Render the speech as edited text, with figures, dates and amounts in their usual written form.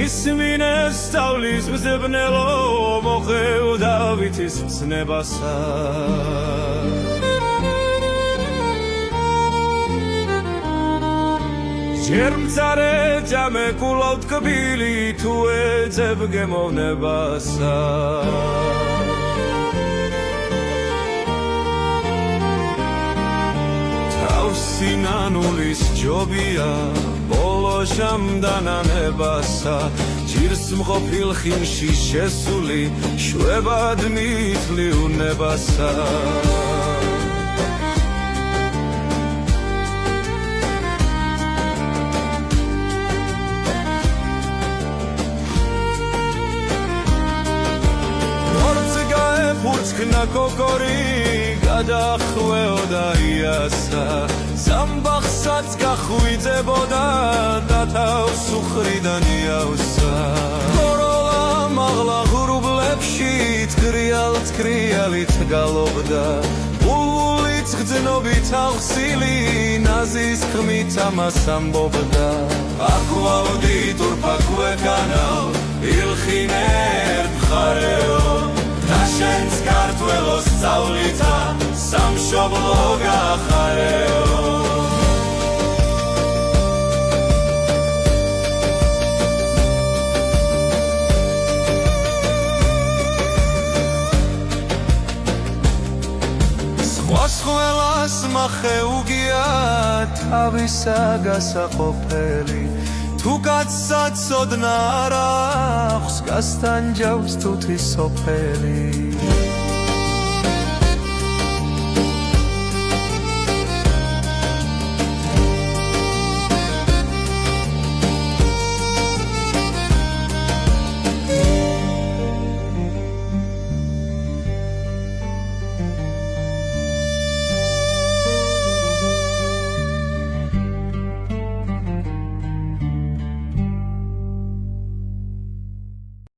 ისმინეს სწავლის მზებნელო მოხევ დავითის ცნებასა ჯერ მცარე ჯამე კულავ თკბილი თუ ეძებ გემოვნებასა სინანულის ჯობია ბოლო შამდანანებასა ჯირს მყოფილ ხილში შესული შვებად მითლი უნებასა ფურცქნა კოკორი გადახვეოდა იასა სამბახსაც გახვიძებოდა და თავს უხრიდან იავსა გოროლა მაღლა ღრუბლებში თქრიალით გალობდა ბულულიც გძნობით აღსილი ნაზის ხმით ამას ამბობდა აკვავდი თურფაკვეკანავ ილხინერ მხარეო შენს ქართველოს სწავლითა სამშობლო გახარეო სხვას ყველას მახეუგია თავისა გასაყოფელი თუ კაცსაც ოდნა არ აქვს გასტანჯავს თუთის სოფელი